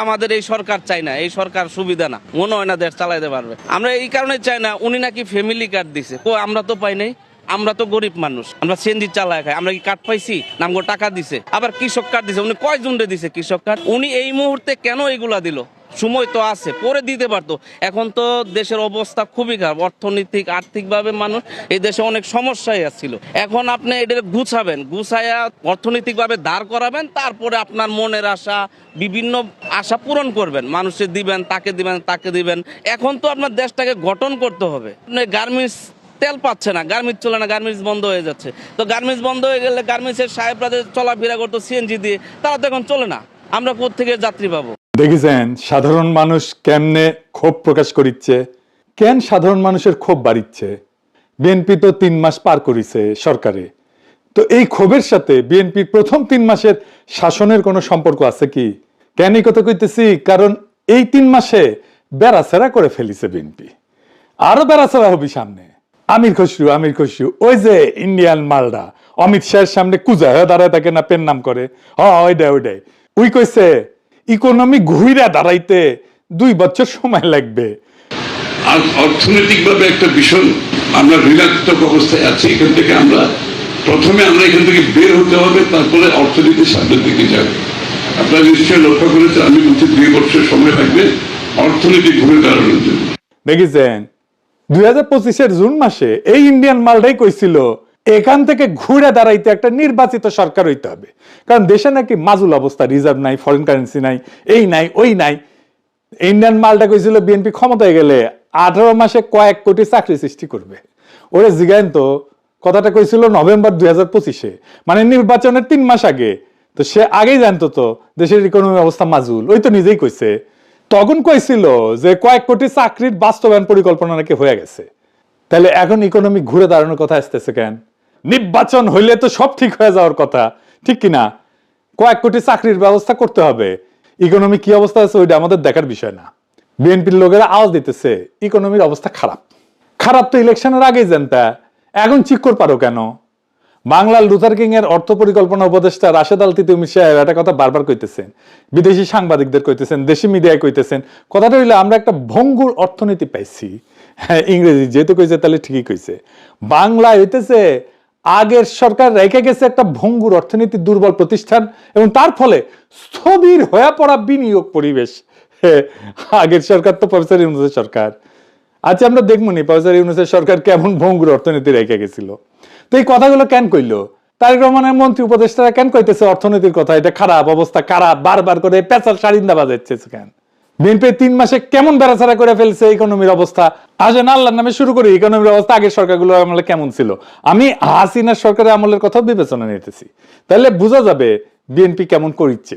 আমাদের এই সরকার চাই না, এই সরকার সুবিধা না, মনে হয় না দেশ চালাইতে পারবে। আমরা এই কারণে চাই না, উনি নাকি ফ্যামিলি কার্ড দিছে, আমরা তো পাই নাই। আমরা তো গরিব মানুষ, আমরা সিএনজি চালায় খাই, আমরা কি কার্ড পাইছি? নামগো টাকা দিছে, আবার কৃষক কার্ড দিছে। উনি কয়জন দিছে কৃষক কার্ড? উনি এই মুহূর্তে কেন এগুলা দিল? সময় তো আছে, পরে দিতে পারতো। এখন তো দেশের অবস্থা খুবই খারাপ, অর্থনৈতিক আর্থিকভাবে মানুষ এই দেশে অনেক সমস্যায় আসছিল। এখন আপনি এটা গুছাবেন, গুছাইয়া অর্থনৈতিকভাবে দাঁড় করাবেন, তারপরে আপনার মনের আশা, বিভিন্ন আশা পূরণ করবেন, মানুষের দিবেন, তাকে দিবেন, তাকে দিবেন। এখন তো আপনার দেশটাকে গঠন করতে হবে। গার্মেন্টস তেল পাচ্ছে না, গার্মেন্টস চলে না, গার্মেন্টস বন্ধ হয়ে যাচ্ছে। তো গার্মেন্টস বন্ধ হয়ে গেলে গার্মেন্টসের সাহেবরা যে চলাফেরা করতো সিএনজি দিয়ে, তারা তো এখন চলে না। আমরা কোত্থেকে যাত্রী পাবো? দেখেছেন সাধারণ মানুষ কেমনে ক্ষোভ প্রকাশ করিচ্ছে, কেন সাধারণ মানুষের ক্ষোভ বাড়িচ্ছে। বিএনপি তো 3 মাস পার করিছে সরকারে, তো এই ক্ষোভের সাথে বিএনপির প্রথম 3 মাসের শাসনের কোনো সম্পর্ক আছে কি? কেন এই কথা কইতেছি, কারণ এই 3 মাসে বেড়াছেড়া করে ফেলিছে বিএনপি, আরো বেড়াছেড়া হবি সামনে। আমির খসরু ওই যে ইন্ডিয়ান মালডা অমিত শাহের সামনে কুজা হয়ে দাঁড়ায় থাকে না, পেন নাম করে, ওইটাই উই কইছে ইকোনমি ঘুইরা দাঁড়াইতে 2 বছর সময় লাগবে। আর অর্থনৈতিকভাবে একটা ভীষণ আমরা ঋণাত্মক অবস্থায় আছি। এখান থেকে আমরা এখান থেকে বের হতে হবে, তারপরে অর্থনীতি সামনের দিকে যাবে। আপনারা নিশ্চয়ই লক্ষ্য করেছেন, আমি বলছি 2 বছর সময় লাগবে অর্থনীতি ঘুরে দাঁড়ানোর জন্য। দেখেছেন 2025-এর জুন মাসে এই ইন্ডিয়ান মালটাই কইছিল এখান থেকে ঘুরে দাঁড়াইতে একটা নির্বাচিত সরকার হইতে হবে, কারণ দেশে নাকি মাজুল অবস্থা, রিজার্ভ নাই, ফরেন কারেন্সি নাই, এই নাই ওই নাই। ইন্ডিয়ান মালটা কইছিল বিএনপি ক্ষমতায় গেলে 18 মাসে কয়েক কোটি চাকরি সৃষ্টি করবে। ওরে জিগাইন তো, কথাটা কইছিল নভেম্বর 2025-এ, মানে নির্বাচনের 3 মাস আগে। তো সে আগেই জানতো তো দেশের ইকোনমি অবস্থা মাজুল, ওই তো নিজেই কইছে। তখন কইছিল যে কয়েক কোটি চাকরির বাস্তবায়ন পরিকল্পনা নাকি হয়ে গেছে। তাহলে এখন ইকোনমি ঘুরে দাঁড়ানোর কথা আসতেছে কেন? নির্বাচন হইলে তো সব ঠিক হয়ে যাওয়ার কথা, ঠিক কিনা? কয়েক কোটি চাকরির ব্যবস্থা করতে হবে। ইকোনমি কি অবস্থা আছে ওইটা আমাদের দেখার বিষয় না। বিএনপির লোকেরা আওয়াজ দিতেছে ইকোনমির অবস্থা খারাপ। খারাপ তো ইলেকশনের আগেই জানতা, এখন ঠিক করে পারো কেন? বাংলার লুথার কিং এর অর্থ পরিকল্পনা উপদেষ্টা রাশেদ আল তিতুমি সাহেব একটা কথা বারবার কইতেছেন, বিদেশি সাংবাদিকদের কইতেছেন, দেশি মিডিয়ায় কইতেছেন। কথাটা হইলে আমরা একটা ভঙ্গুর অর্থনীতি পাইছি। হ্যাঁ, ইংরেজি যেহেতু কইছে তাহলে ঠিকই কইছে। বাংলায় হইতেছে আগের সরকার রেখে গেছে একটা ভঙ্গুর অর্থনীতি, দুর্বল প্রতিষ্ঠান, এবং তার ফলে স্থবির হয়ে পড়া বিনিয়োগ পরিবেশ। আগের সরকার তো প্রফেসর ইউনূসের সরকার। আচ্ছা, আমরা দেখবো নি প্রফেসর ইউনূসের সরকার কেমন ভঙ্গুর অর্থনীতি রেখে গেছিল। তো এই কথাগুলো কেন কইলো তারেক রহমানের মন্ত্রী উপদেষ্টারা? কেন কইতেছে অর্থনীতির কথা, এটা খারাপ অবস্থা, খারাপ, বারবার করে পেঁচাল সারিন্দা বাজাচ্ছে কেন? বিএনপি 3 মাসে কেমন বেড়াছাড়া করে ফেলছে ইকোনমির অবস্থা। আসেন আল্লাহর নামে শুরু করি, ইকোনমির অবস্থা আগের সরকারগুলোর আমলে কেমন ছিল। আমি হাসিনার সরকারের আমলের কথা বিবেচনা নিতেছি, তাহলে বোঝা যাবে বিএনপি কেমন করিচ্ছে।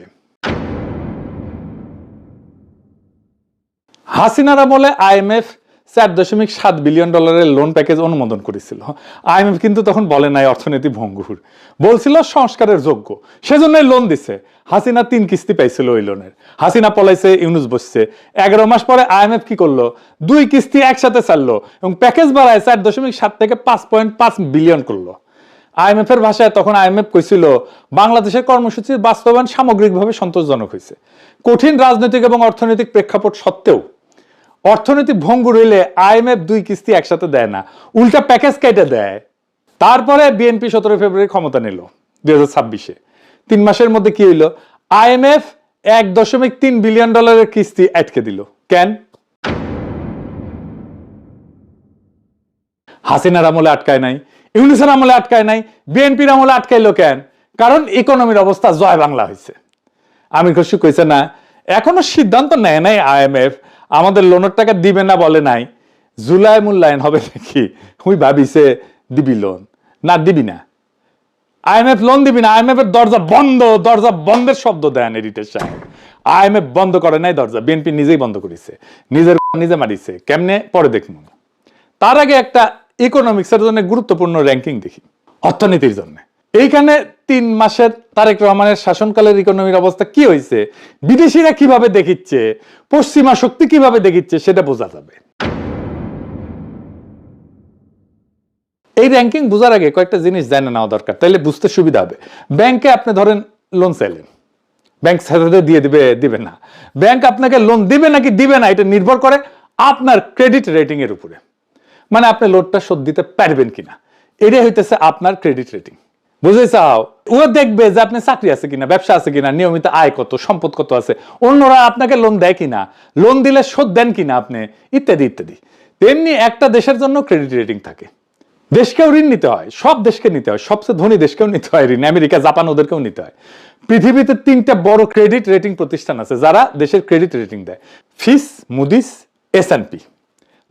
হাসিনার আমলে IMF $4.7 বিলিয়ন লোন প্যাকেজ অনুমোদন করেছিল। IMF কিন্তু তখন বলে নাই অর্থনীতি ভঙ্গুর, বলছিল সংস্কারের যোগ্য, সেজন্যই লোন দিছে। হাসিনা 3 কিস্তি পাইছিল ওই লোনের। হাসিনা পলাইছে, ইউনূস বসছে। 11 মাস পরে IMF কি করলো? 2 কিস্তি একসাথে ছাড়লো এবং প্যাকেজ বাড়ায় 4.7 থেকে 5.5 বিলিয়ন করলো। IMF এর ভাষায় তখন IMF কইছিল বাংলাদেশের কর্মসূচির বাস্তবায়ন সামগ্রিকভাবে সন্তোষজনক হয়েছে। কঠিন রাজনৈতিক এবং অর্থনৈতিক প্রেক্ষাপট সত্ত্বেও অর্থনীতি ভঙ্গুর হইলে IMF 2 কিস্তি একসাথে দেয় না, উল্টা প্যাকেজ কেটে দেয়। তারপরে বিএনপি 17 ফেব্রুয়ারি ক্ষমতা নিল 2026-এ। 3 মাসের মধ্যে কি হইল? IMF $1.3 বিলিয়ন কিস্তি আটকে দিল। কেন? হাসিনার আমলে আটকায় নাই, ইউনূসের আমলে আটকায় নাই, বিএনপির আমলে আটকাইলো কেন? কারণ ইকোনমির অবস্থা জয় বাংলা হয়েছে। আমির খসরু কইছে না, এখনো সিদ্ধান্ত নেয় নাই IMF, আমাদের লোনের টাকা দিবে না বলে নাই, জুলাই মূল্যায়ন হবে নাকি। হুই ভাবিছে দিবি লোন, না দিবি না। IMF লোন দিবি না, IMF এর দরজা বন্ধ, দরজা বন্ধের শব্দ দেন এডিটর সাহেব। IMF বন্ধ করে নাই দরজা, বিএনপি নিজেই বন্ধ করেছে, নিজে মারিছে। কেমনে পরে দেখুন। তার আগে একটা ইকোনমিক্সের জন্য গুরুত্বপূর্ণ র্যাঙ্কিং দেখি অর্থনীতির জন্য। এইখানে 3 মাসের তারেক রহমানের শাসনকালের ইকোনমির অবস্থা কি হয়েছে, বিদেশিরা কিভাবে দেখিচ্ছে, পশ্চিমা শক্তি কিভাবে দেখিচ্ছে, সেটা বোঝা যাবে। এই র্যাঙ্কিং বোঝার আগে কয়েকটা জিনিস জানা নেওয়া দরকার, তাইলে বুঝতে সুবিধা হবে। ব্যাংকে আপনি ধরেন লোন চাইলেন, ব্যাংক সাথে দিয়ে দিবে না। ব্যাংক আপনাকে লোন দিবে নাকি দিবে না এটা নির্ভর করে আপনার ক্রেডিট রেটিং এর উপরে, মানে আপনি লোনটা শোধ দিতে পারবেন কিনা, এটাই হইতেছে আপনার ক্রেডিট রেটিং। বুঝে চাও, ও দেখবে যে আপনি চাকরি আছে কিনা, ব্যবসা আছে কিনা, নিয়মিত আয় কত, সম্পদ কত আছে, অন্যরা আপনাকে লোন দেয় কিনা, লোন দিলে শোধ দেন কিনা আপনি, ইত্যাদি ইত্যাদি। তেমনি একটা দেশের জন্য ক্রেডিট রেটিং থাকে। দেশকেও ঋণ নিতে হয়, সব দেশকে নিতে হয়, সবচেয়ে ধনী দেশকেও নিতে হয় ঋণ, আমেরিকা জাপান ওদেরকেও নিতে হয়। পৃথিবীতে 3টা বড় ক্রেডিট রেটিং প্রতিষ্ঠান আছে যারা দেশের ক্রেডিট রেটিং দেয়, ফিচ, মুডিস, S&P।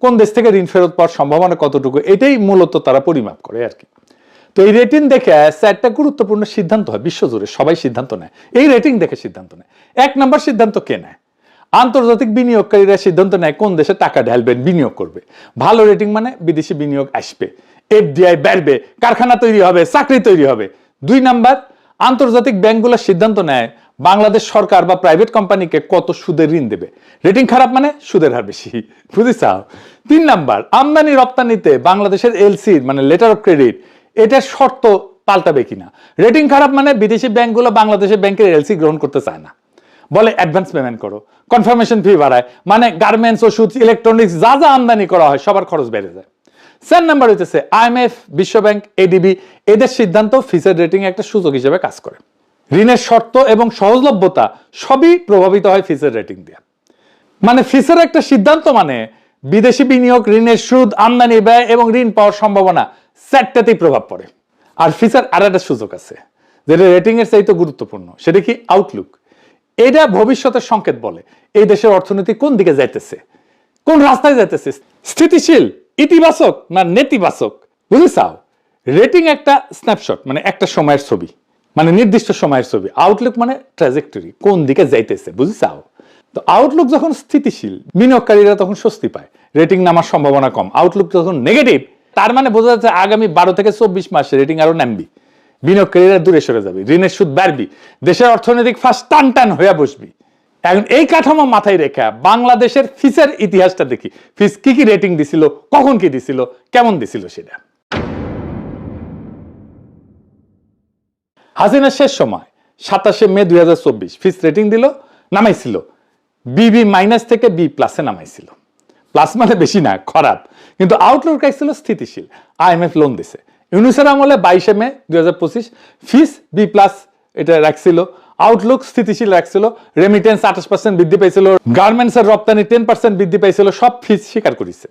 কোন দেশ থেকে ঋণ ফেরত পাওয়ার সম্ভাবনা কতটুকু, এটাই মূলত তারা পরিমাপ করে আর কি। তো এই রেটিং দেখে একটা গুরুত্বপূর্ণ সিদ্ধান্ত হয় বিশ্বজুড়ে, সবাই সিদ্ধান্ত নেয় এই রেটিং দেখে সিদ্ধান্ত নেয়। 1 নম্বর সিদ্ধান্ত কে নেয়? আন্তর্জাতিক বিনিয়োগকারীরা সিদ্ধান্ত নেয় কোন দেশে টাকা ঢালবেন, বিনিয়োগ করবে। ভালো রেটিং মানে বিদেশি বিনিয়োগ আসবে, FDI বাড়বে, কারখানা তৈরি হবে, চাকরি তৈরি হবে। 2 নাম্বার, আন্তর্জাতিক ব্যাংকগুলো সিদ্ধান্ত নেয় বাংলাদেশ সরকার বা প্রাইভেট কোম্পানিকে কত সুদের ঋণ দেবে। রেটিং খারাপ মানে সুদের হার বেশি, বুঝেছাও। 3 নাম্বার, আমদানি রপ্তানিতে বাংলাদেশের LC মানে লেটার অফ ক্রেডিট, এটার শর্ত পাল্টাবে কিনা। রেটিং খারাপ মানে বিদেশি ব্যাংকগুলো বাংলাদেশের ব্যাংকের LC গ্রহণ করতে চায় না, বলে অ্যাডভান্স পেমেন্ট করো, কনফার্মেশন ফি বাড়ায়, মানে গার্মেন্টস, ওষুধ, ইলেকট্রনিক্স যা যা আমদানি করা হয় সবার খরচ বেড়ে যায়। 4 নাম্বার হইতেছে IMF, বিশ্বব্যাংক, ADB, এদের সিদ্ধান্ত ফিচের রেটিং একটা সুযোগ হিসেবে কাজ করে। ঋণের শর্ত এবং সহজলভ্যতা সবই প্রভাবিত হয় ফিচের রেটিং দিয়ে। মানে ফিচের একটা সিদ্ধান্ত মানে বিদেশি বিনিয়োগ, ঋণের সুদ, আমদানি ব্যয় এবং ঋণ পাওয়ার সম্ভাবনা 4টাতেই প্রভাব পড়ে। আর ফিচের আর একটা সুযোগ আছে যেটা রেটিং এর চাইতে গুরুত্বপূর্ণ, সেটা কি আউটলুক। এটা ভবিষ্যতের সংকেত বলে এই দেশের অর্থনীতি কোন দিকে যাইতেছে, কোন রাস্তায় যাইতেছে, স্থিতিশীল, ইতিবাচক না নেতিবাচক, বুঝেছাও। রেটিং একটা স্ন্যাপশট মানে একটা সময়ের ছবি, মানে নির্দিষ্ট সময়ের ছবি। আউটলুক মানে ট্র্যাজেক্টরি, কোন দিকে যাইতেছে, বুঝেছাও। তো আউটলুক যখন স্থিতিশীল, বিনিয়োগকারীরা তখন স্বস্তি পায়, রেটিং নামার সম্ভাবনা কম। আউটলুক যখন নেগেটিভ, তার মানে বোঝা যাচ্ছে আগামী 12 থেকে 24 মাসে রেটিং আরো নামবি, বিনিয়োগকারীরা দূরে সরে যাবে, ঋণের সুদ বাড়বি, দেশের অর্থনৈতিক ফাঁস টান টান হয়ে বসবি। এখন এই কাঠামো মাথায় রেখে বাংলাদেশের ফিচের ইতিহাসটা দেখি, ফিচ কি কি রেটিং দিছিল, কখন কি দিছিল, কেমন দিছিল সেটা। হাসিনার শেষ সময় 27 মে 2024 ফিচ রেটিং দিল, নামাইছিল BB- থেকে B+ নামাইছিল। প্লাস মানে বেশি না, খারাপ, কিন্তু আউটলুক রাখছিল স্থিতিশীল। IMF লোন দিছে। ইউনূসের আমলে 22 মে 2025 ফিচ B+ এটা রাখছিল, আউটলুক স্থিতিশীল রাখছিল। রেমিটেন্স 28% বৃদ্ধি পাইছিল, গার্মেন্টসের রপ্তানি 10% বৃদ্ধি পাইছিল, সব ফিচ স্বীকার করেছে।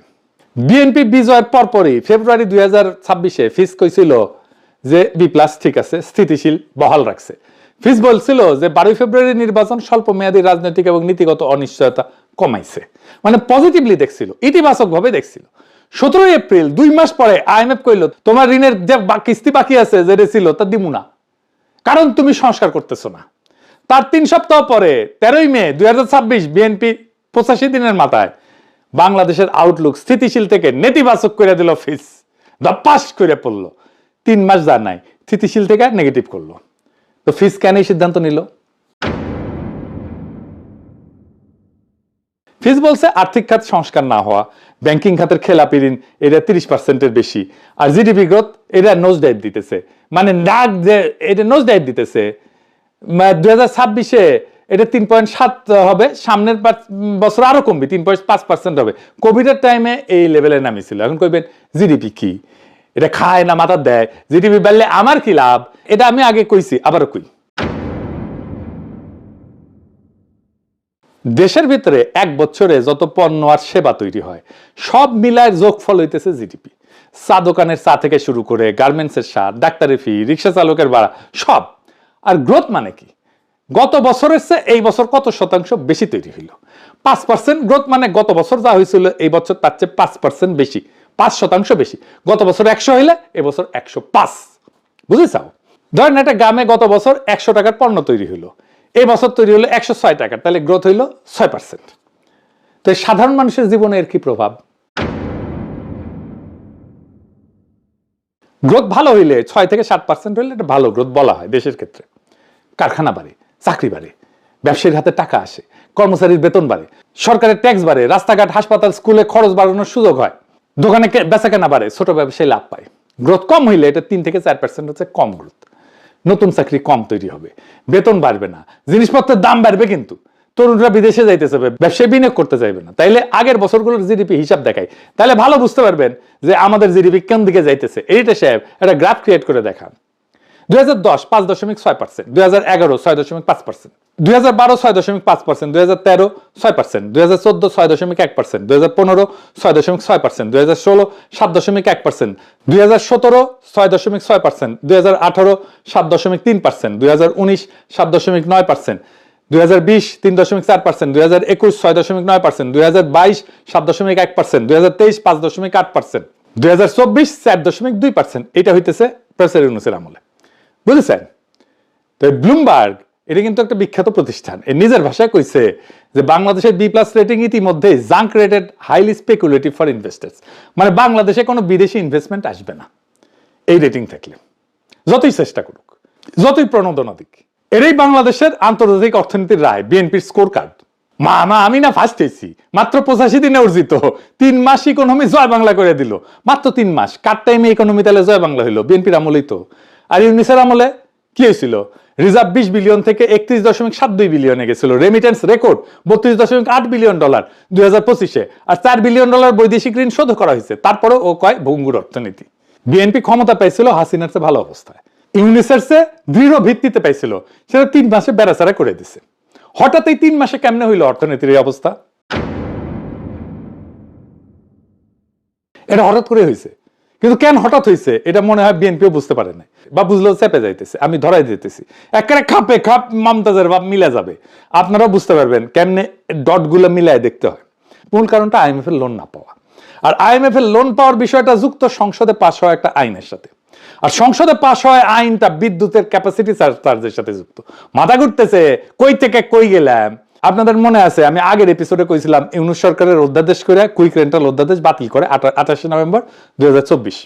বিএনপি বিজয়ের পরপরই ফেব্রুয়ারি 2026 ফিচ কইছিল যে B+ ঠিক আছে, স্থিতিশীল, বহাল রাখছে। ফিচ বলছিল যে 12 ফেব্রুয়ারি নির্বাচন স্বল্প মেয়াদী রাজনৈতিক এবং নীতিগত অনিশ্চয়তা কমাইছে, মানে পজিটিভলি দেখছিল, ইতিবাচক ভাবে দেখছিল। 17 এপ্রিল 2 মাস পরে IMF কইল তোমার ঋণের যে কিস্তি বাকি আছে যেটা ছিল তা দিমু না, কারণ তুমি সংস্কার করতেছো না। তার 3 সপ্তাহ পরে 13 মে 2026 বিএনপি 85 দিনের মাথায় বাংলাদেশের আউটলুক স্থিতিশীল থেকে নেতিবাচক করে দিল, ফিচ ধপাস করে পড়লো। 3 মাস যা নাই, স্থিতিশীল থেকে নেগেটিভ করলো। তো ফিচ কেন এই সিদ্ধান্ত নিল? ফিচ বলছে আর্থিক খাত সংস্কার না হওয়া, ব্যাংকিং খাতের খেলাপি ঋণ এটা 30%-এর বেশি, আর জিডিপি গ্রোথ এটা নোজ ডাইভ দিতেছে, মানে ডাক যে এটা নোজ ডাইভ দিতেছে। 2026 এটা 3.7 হবে, সামনের বছর আরো কমবে, 3.5% হবে। কোভিডের টাইমে এই লেভেলে নামিয়েছিল। এখন কইবেন জিডিপি কি, এটা খায় না মাথা দেয়, জিডিপি বাড়লে আমার কি লাভ? এটা আমি আগে কইছি, আবারও কই। দেশের ভিতরে 1 বছরে যত পণ্য আর সেবা তৈরি হয় সব মিলায় যোগফল হইতেছে জিডিপি। চা দোকানের চা থেকে শুরু করে গার্মেন্টসের সার, ডাক্তারের ফি, রিক্সা চালকের ভাড়া, সব। আর গ্রোথ মানে কি? গত বছরের চেয়ে এই বছর কত শতাংশ বেশি তৈরি হইল। 5% গ্রোথ মানে গত বছর যা হয়েছিল এই বছর তার চেয়ে 5% বেশি, 5% বেশি। গত বছর 100 হইলে এবছর 105, বুঝেছাও। ধরেন একটা গ্রামে গত বছর 100 টাকার পণ্য তৈরি হইলো, এই বছর তৈরি হলো 106 টাকার, তাহলে গ্রোথ হইল 6%। তো সাধারণ মানুষের জীবনে এর কি প্রভাব? গ্রোথ ভালো হইলে 6 থেকে 7% হইলে এটা ভালো গ্রোথ বলা হয় দেশের ক্ষেত্রে। কারখানা বাড়ে, চাকরি বাড়ে, ব্যবসায়ীর হাতে টাকা আসে, কর্মচারীর বেতন বাড়ে, সরকারের ট্যাক্স বাড়ে, রাস্তাঘাট, হাসপাতাল, স্কুলে খরচ বাড়ানোর সুযোগ হয়, দোকানে বেচা কেনা বাড়ে, ছোট ব্যবসায়ী লাভ পায়। গ্রোথ কম হইলে এটা 3 থেকে 4% হচ্ছে কম গ্রোথ। নতুন চাকরি কম তৈরি হবে, বেতন বাড়বে না, জিনিসপত্রের দাম বাড়বে, কিন্তু তরুণরা বিদেশে যাইতে চাইবে, ব্যবসায় বিনিয়োগ করতে চাইবে না। তাইলে আগের বছরগুলোর জিডিপি হিসাব দেখাই, তাহলে ভালো বুঝতে পারবেন যে আমাদের জিডিপি কোন দিকে যাইতেছে। এইটা সাহেব একটা গ্রাফ ক্রিয়েট করে দেখান। 2010 5.6%, 2011 6.5%, 2012 6.5%, 2013 6%, 2014 6.1%, 2015 6.6%, 2016 7.1%, 2017 6.6%, 2018 7.3%, 2019 7.9%, 2020 3.4%, 2021 6.9%, 2022 7.1%, 2023 5.8%, 2024 4.2%। এটা হইতেছে প্রফেসর ইউনূসের আমলে, বুঝেছেন? তো ব্লুমবার্গ এটা কিন্তু একটা বিখ্যাত প্রতিষ্ঠান, এর নিজের ভাষায় কইছে যে বাংলাদেশের B+ রেটিং ইতিমধ্যে junk rated, highly speculative for investors, মানে বাংলাদেশে কোনো বিদেশি ইনভেস্টমেন্ট আসবে না এই রেটিং থাকলে, যতই চেষ্টা করুক, যতই প্রণোদনা দিক। এরই বাংলাদেশের আন্তর্জাতিক অর্থনীতির রায়, বিএনপির স্কোর কার্ড। আমি না ফার্স্ট হয়েছি, মাত্র 85 দিনে অর্জিত, 3 মাস ইকোনমি জয় বাংলা করে দিল, মাত্র 3 মাস। কার টাইমে ইকোনমি তাহলে জয় বাংলা হইলো? বিএনপির আমলেই তো। আর ইউনিসের আমলে কি হয়েছিল? রিজার্ভ 20 বিলিয়ন থেকে 31.72 বিলিয়নে গেছিল, রেমিটেন্স রেকর্ড $32.8 বিলিয়ন 2025-এ, আর $4 বিলিয়ন বৈদেশিক ঋণ শোধ করা হয়েছে। তারপরে ও কয় ভঙ্গুর অর্থনীতি। বিএনপি ক্ষমতা পাইছিল হাসিনার চেয়ে ভালো অবস্থায়, ইউনিসের চেয়ে দৃঢ় ভিত্তিতে পাইছিল, সেটা 3 মাসে বেড়াচাড়া করে দিছে। হঠাৎ এই 3 মাসে কেমনে হইলো অর্থনীতির এই অবস্থা? এটা হঠাৎ করে হয়েছে, কিন্তু কেন হঠাৎ হয়েছে এটা মনে হয় বিএনপিও বুঝতে পারে না, বা বুঝলেও চেপে যাইতেছে। আমি ধরাই দিতেছি, একেবারে খাপে খাপ মমতাজের ভাব মিলে যাবে। আপনারাও বুঝতে পারবেন কেমনে ডটগুলো মিলায় দেখতে হয়। মূল কারণটা IMF এর লোন না পাওয়া, আর IMF এর লোন পাওয়ার বিষয়টা যুক্ত সংসদে পাশ হওয়া একটা আইনের সাথে। আর সংসদে পাশ হয় আইনটা বিদ্যুতের ক্যাপাসিটি চার্জের সাথে যুক্ত। মাথা ঘুরতেছে, কই থেকে কই গেলাম। আপনাদের মনে আছে আমি আগের এপিসোডে কইছিলাম ইউনূস সরকারের অধ্যাদেশ করে কুইক রেন্টাল অধ্যাদেশ বাতিল করে 28 নভেম্বর 2024।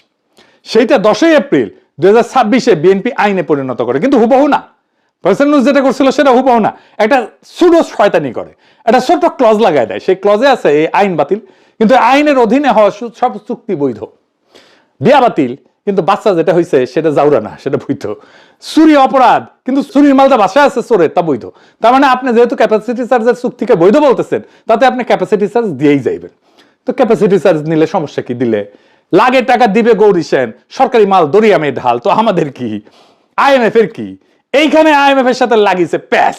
সেইটা 10 এপ্রিল 2026-এ বিএনপি আইনে পরিণত করে, কিন্তু হুবহু না। প্রেসিডেন্ট যেটা করছিল সেটা হুবহু না, একটা সুডো শয়তানি করে, একটা ছোট ক্লজ লাগায় দেয়। সেই ক্লজে আছে এই আইন বাতিল, কিন্তু আইনের অধীনে হওয়া সব চুক্তি বৈধ। বিয়া বাতিল, কিন্তু বাচ্চা যেটা হয়েছে সেটা জাউরা না, সেটা বৈধ। চুরি অপরাধ, কিন্তু চুরির মালটা বাসায় আছে চোরের, তা বৈধ। তার মানে আপনি যেহেতু ক্যাপাসিটি চার্জের চুক্তিকে বৈধ বলতেছেন, তাতে আপনি ক্যাপাসিটি চার্জ দিয়েই যাইবেন। তো ক্যাপাসিটি চার্জ নিলে সমস্যা কি? দিলে লাগে টাকা দিবে গৌরী সেন, সরকারি মাল দরিয়ামে ঢাল, তো আমাদের কি? IMF এর কি? এইখানে IMF এর সাথে লাগিয়েছে প্যাস।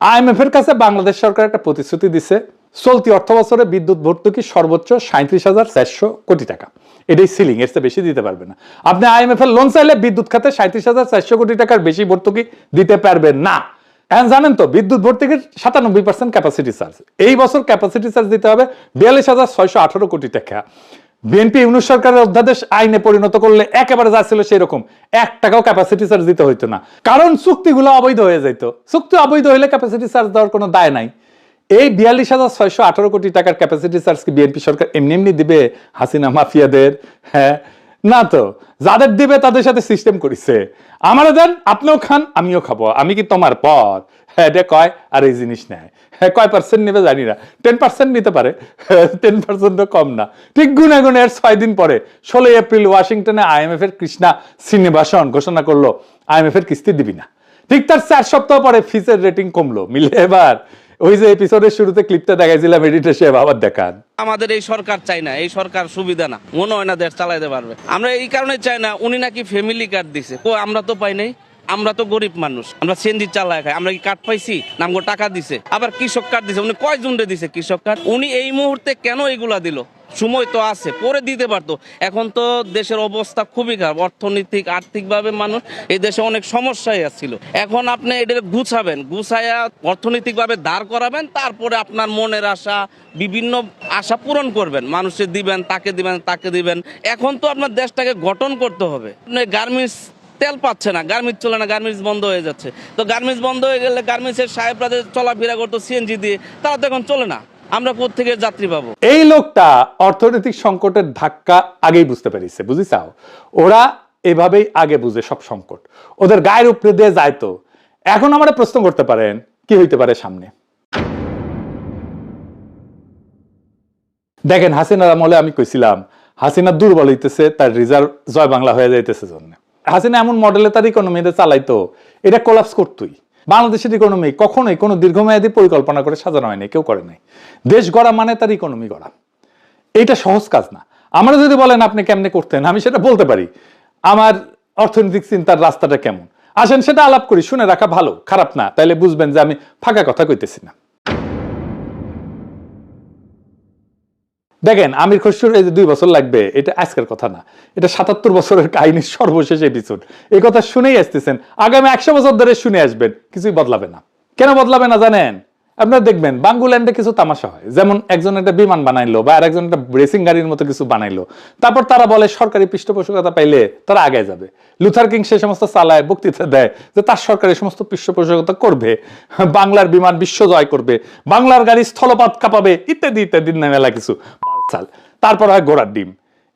IMF এর কাছে বাংলাদেশ সরকার একটা প্রতিশ্রুতি দিছে, চলতি অর্থ বছরে বিদ্যুৎ ভর্তুকি সর্বোচ্চ 37,400 কোটি টাকা। এটাই সিলিং, এর চেয়ে বেশি দিতে পারবে না। আপনি IMF এর লোন চাইলে বিদ্যুৎ খাতে 37,400 কোটি টাকার বেশি ভর্তুকি দিতে পারবেন না। এখন জানেন তো বিদ্যুৎ ভর্তুকির 97% ক্যাপাসিটি চার্জ। এই বছর ক্যাপাসিটি চার্জ দিতে হবে 42,618 কোটি টাকা। বিএনপি ইউনূস সরকারের অধ্যাদেশ আইনে পরিণত করলে একেবারে যা ছিল সেরকম, 1 টাকাও ক্যাপাসিটি চার্জ দিতে হইতো না, কারণ চুক্তিগুলো অবৈধ হয়ে যেত। চুক্তি অবৈধ হইলে ক্যাপাসিটি চার্জ দেওয়ার কোনো দায় নাই। এই 42,618 কোটি টাকার ক্যাপাসিটি চার্জ কি বিএনপি সরকার এমনি এমনি দিবে হাসিনা মাফিয়াদের? হ্যাঁ, না তো। যাদের দিবে তাদের সাথে সিস্টেম করেছে, আমারও দেন, আপনিও খান, আমিও খাবো, আমি কি তোমার পর? হ্যাঁ, এটা কয় আর এই জিনিস নেয়। হ্যাঁ, কয় পার্সেন্ট নেবে জানি না, 10% নিতে পারে, 10% কম না। ঠিক গুনে গুনে এর 6 দিন পরে 16 এপ্রিল ওয়াশিংটনে IMF এর কৃষ্ণা শ্রীনিবাসন ঘোষণা করলো IMF এর কিস্তি দিবি না। ঠিক তার 4 সপ্তাহ পরে ফিচের রেটিং কমলো। মিলে এবার ওই যে এপিসোডের শুরুতে ক্লিপটা দেখাইছিলাম, এডিটর সাহেব আবার দেখান। আমাদের এই সরকার চাই না, এই সরকার সুবিধা না, মনে হয় না দেশ চালাইতে পারবে। আমরা এই কারণে চাই না, উনি নাকি ফ্যামিলি কার্ড দিছে, আমরা তো পাই নাই। আমরা তো গরিব মানুষ, আমরা সিএনজি চালায় খাই, আমরা কি কার্ড পাইছি? নামগো টাকা দিছে, আবার কৃষক কার্ড দিছে। উনি কয়জন দিছে কৃষক কার্ড? উনি এই মুহূর্তে কেন এগুলা দিল? সময় তো আছে, পরে দিতে পারতো। এখন তো দেশের অবস্থা খুবই খারাপ, অর্থনৈতিক আর্থিকভাবে মানুষ এই দেশে অনেক সমস্যায় আসছিল। এখন আপনি এটা গুছাবেন, গুছাইয়া অর্থনৈতিকভাবে দাঁড় করাবেন, তারপরে আপনার মনের আশা, বিভিন্ন আশা পূরণ করবেন, মানুষের দিবেন, তাকে দিবেন, তাকে দিবেন। এখন তো আপনার দেশটাকে গঠন করতে হবে। গার্মেন্টস তেল পাচ্ছে না, গার্মেন্টস চলে না, গার্মেন্টস বন্ধ হয়ে যাচ্ছে। তো গার্মেন্টস বন্ধ হয়ে গেলে গার্মেন্টসের সাহেবরা চলাফেরা করতো সিএনজি দিয়ে, তারা তো এখন চলে না। আমরা কোত্থেকে যাত্রী পাবো? এই লোকটা অর্থনৈতিক সংকটের ধাক্কা আগেই বুঝতে পেরেছে, বুঝিছাও? ওরা এভাবেই আগে বুঝে সব সংকট, ওদের গায়ের উপরে দিয়ে যায়। তো এখন আমরা প্রশ্ন করতে পারেন কি হইতে পারে সামনে। দেখেন, হাসিনার আমলে আমি কইছিলাম হাসিনা দুর্বল হইতেছে, তার রিজার্ভ জয় বাংলা হয়ে যাইতেছে জন্য। হাসিনা এমন মডেলে তার ইকোনমিতে চালাইতো, এটা কোলাপস করতোই। বাংলাদেশের ইকোনমি কখনোই কোনো দীর্ঘমেয়াদী পরিকল্পনা করে সাজানো হয়নি, কেউ করে নাই। দেশ গড়া মানে তার ইকোনমি গড়া, এইটা সহজ কাজ না। আমরা যদি বলেন আপনি কেমনে করতেন, আমি সেটা বলতে পারি, আমার অর্থনৈতিক চিন্তার রাস্তাটা কেমন। আসেন সেটা আলাপ করি, শুনে রাখা ভালো, খারাপ না, তাইলে বুঝবেন যে আমি ফাঁকা কথা কইতেছি না। দেখেন আমির খসরুর এই যে 2 বছর লাগবে, এটা আজকের কথা না, এটা 77 বছরের কাহিনীর সর্বশেষ এপিসোড। এই কথা শুনেই আসতেছেন, আগামী 100 বছর ধরে শুনে আসবেন, কিছুই বদলাবে না। কেন বদলাবে না জানেন? আপনারা দেখবেন বাঙ্গুল্যান্ডে কিছু তামাশা হয়, যেমন একজন একটা বিমান বানাইলো বা আরেকজন একটা রেসিং গাড়ির মতো কিছু বানাইলো, তারপর তারা বলে সরকারি পৃষ্ঠপোষকতা পাইলে তারা আগে যাবে। লুথার কিং সে সমস্ত চালায়, বক্তৃতা দেয় যে তার সরকারি সমস্ত পৃষ্ঠপোষকতা করবে, বাংলার বিমান বিশ্ব জয় করবে, বাংলার গাড়ি স্থলপথ কাঁপাবে, ইত্যাদি ইত্যাদি মেলা কিছু। তারপর হয় ঘোড়ার ডিম।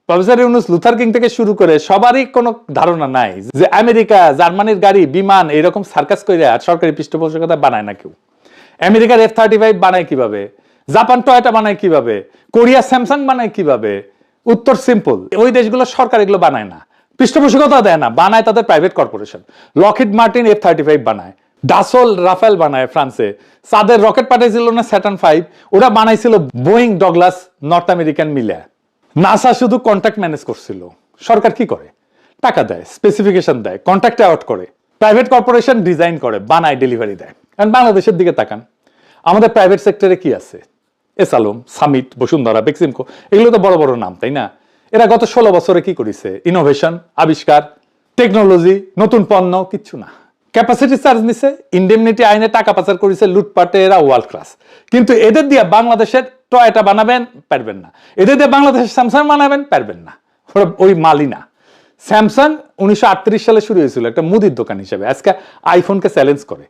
প্রফেসর ইউনূস, লুথার কিং থেকে শুরু করে সবারই কোনো ধারণা নাই যে আমেরিকা, জার্মানির গাড়ি, বিমান এরকম সার্কাস করে আর সরকারি পৃষ্ঠপোষকতা বানায় না কেউ। আমেরিকার F-35 বানায় কিভাবে, জাপান টয়োটা বানায় কিভাবে, কোরিয়া স্যামসাং বানায় কিভাবে? উত্তর সিম্পল, ওই দেশগুলো সরকার এগুলো বানায় না, পৃষ্ঠপোষকতা দেয় না, বানায় তাদের private corporation. Lockheed Martin F-35 বানায়, ডাসল রাফেল বানায় ফ্রান্সে, তাদের রকেট পাঠাইছিল না স্যাটার্ন 5, ওরা বানাইছিল বোয়িং ডগলাস নর্থ আমেরিকান মিলে। নাসা শুধু কন্ট্রাক্ট ম্যানেজ করছিল। সরকার কি করে? টাকা দেয়, স্পেসিফিকেশন দেয়, কন্ট্রাক্ট অ্যাওয়ার্ড করে, প্রাইভেট কর্পোরেশন ডিজাইন করে, বানায়, ডেলিভারি দেয়। কারণ বাংলাদেশের দিকে তাকান, আমাদের প্রাইভেট সেক্টরে কি আছে? এসালম, সামিট, বসুন্ধরা, বেক্সিমকো, এগুলো তো বড় বড় নাম, তাই না? এরা গত 16 বছরে কি করেছে? ইনোভেশন, আবিষ্কার, টেকনোলজি, নতুন পণ্য, কিচ্ছু না। ক্যাপাসিটি চার্জ নিছে, ইন্ডেমনিটি আইনে টাকা পাচার করেছে, লুটপাটে এরা ওয়ার্ল্ড ক্লাস। কিন্তু এদের দিয়ে বাংলাদেশের টয়টা বানাবেন পারবেন না, এদের দিয়ে বাংলাদেশের স্যামসাং বানাবেন পারবেন না, ওই মালই না। স্যামসাং 1938 সালে শুরু হয়েছিল একটা মুদির দোকান হিসেবে, আজকে আইফোনকে চ্যালেঞ্জ করে।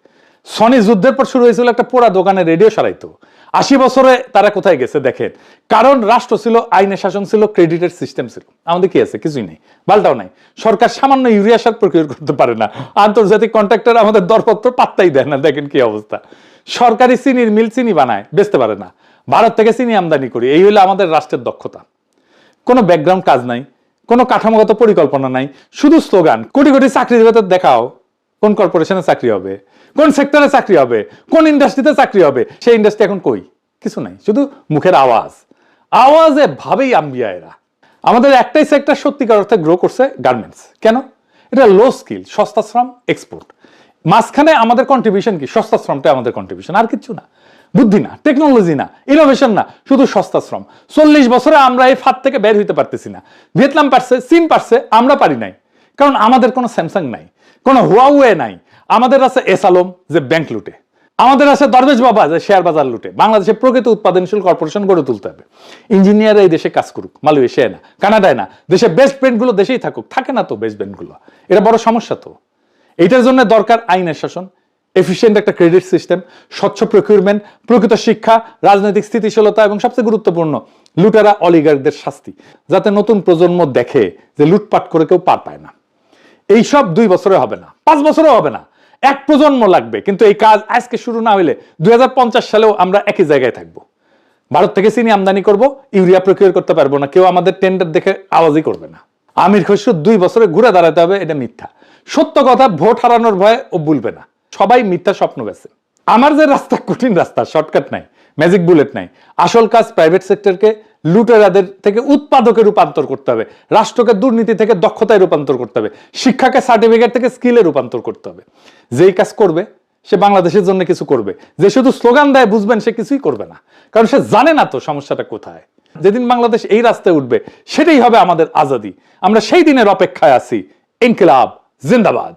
সনি যুদ্ধের পর শুরু হয়েছিল একটা পোড়া দোকানে রেডিও সারাইতো। 80 বছরে তারা কোথায় গেছে দেখেন, কারণ রাষ্ট্র ছিল, আইনের শাসন ছিল, ক্রেডিটের সিস্টেম ছিল। আমাদের কি আছে? কিছুই নেই, বালটাও নাই। সরকার সামান্য ইউরিয়া সার প্রক্রিয়া করতে পারে না, আন্তর্জাতিক কন্ট্রাক্টর আমাদের দরপত্র পাত্তাই দেয় না। দেখেন কি অবস্থা। সরকারি চিনির মিল চিনি বানায়, বেচতে পারে না। ভারত থেকে চিনি আমদানি করি, এই হলো আমাদের রাষ্ট্রের দক্ষতা। কোনো ব্যাকগ্রাউন্ড কাজ নাই, কোনো কাঠামোগত পরিকল্পনা নাই, শুধু স্লোগান। কোটি কোটি চাকরি দেবে, দেখাও কোন কর্পোরেশনে চাকরি হবে, কোন সেক্টরে চাকরি হবে, কোন ইন্ডাস্ট্রিতে চাকরি হবে। সেই ইন্ডাস্ট্রি এখন কই? কিছু নাই, শুধু মুখের আওয়াজ। আওয়াজে ভাবেই আম্বিয়া এরা। আমাদের একটাই সেক্টর সত্যিকার অর্থে গ্রো করছে, গার্মেন্টস। কেন? এটা লো স্কিল, সস্তা শ্রম, এক্সপোর্ট। মাঝখানে আমাদের কন্ট্রিবিউশন কি? সস্তা শ্রমটা আমাদের কন্ট্রিবিউশন, আর কিছু না। বুদ্ধি না, টেকনোলজি না, ইনোভেশন না, শুধু সস্তা শ্রম। 40 বছরে আমরা এই ফাঁদ থেকে বের হইতে পারতেছি না। ভিয়েতনাম পারছে, চীন পারছে, আমরা পারি নাই। কারণ আমাদের কোনো স্যামসাং নাই, কোনো হুয়াওয়ে নাই। আমাদের আছে এসালম যে ব্যাংক লুটে, আমাদের আছে দরবেশ বাবা যে শেয়ার বাজার লুটে। বাংলাদেশে প্রকৃত উৎপাদনশীল কর্পোরেশন গড়ে তুলতে হবে। ইঞ্জিনিয়ার এই দেশে কাজ করুক, মালয়েশিয়ায় না, কানাডায় না, দেশে বেস্ট ব্র্যান্ড গুলো দেশেই থাকুক। থাকে না তো বেস্ট ব্র্যান্ড গুলো, এটা বড় সমস্যা। তো এইটার জন্য দরকার আইনের শাসন, এফিশিয়েন্ট একটা ক্রেডিট সিস্টেম, স্বচ্ছ প্রকিউরমেন্ট, প্রকৃত শিক্ষা, রাজনৈতিক স্থিতিশীলতা এবং সবচেয়ে গুরুত্বপূর্ণ লুটেরা অলিগারদের শাস্তি, যাতে নতুন প্রজন্ম দেখে যে লুটপাট করে কেউ পার পায় না। এইসব 2 বছরে হবে না, 5 বছরে হবে না, 1 প্রজন্ম লাগবে। কিন্তু এই কাজ আজকে শুরু না হইলে 2050 সালেও আমরা একই জায়গায় থাকবো। ভারত থেকে চিনি আমদানি করব, ইউরিয়া প্রকিউর করতে পারবো না, কেউ আমাদের টেন্ডার দেখে আওয়াজই করবে না। আমির খসরু 2 বছরে ঘুরে দাঁড়াতে হবে, এটা মিথ্যা। সত্য কথা ভোট হারানোর ভয়ে ও বলবে না। সবাই মিথ্যা স্বপ্ন গেছে। আমার যে রাস্তা কঠিন রাস্তা, শর্টকাট নাই, ম্যাজিক বুলেট নাই। আসল কাজ প্রাইভেট সেক্টরকে লুটেরাদের থেকে উৎপাদকে রূপান্তর করতে হবে, রাষ্ট্রকে দুর্নীতি থেকে দক্ষতায় রূপান্তর করতে হবে, শিক্ষাকে সার্টিফিকেট থেকে স্কিলে রূপান্তর করতে হবে। যেই কাজ করবে সে বাংলাদেশের জন্য কিছু করবে। যে শুধু স্লোগান দেয় বুঝবেন সে কিছুই করবে না, কারণ সে জানে না তো সমস্যাটা কোথায়। যেদিন বাংলাদেশ এই রাস্তায় উঠবে সেটাই হবে আমাদের আজাদি। আমরা সেই দিনের অপেক্ষায় আছি। ইনকিলাব জিন্দাবাদ।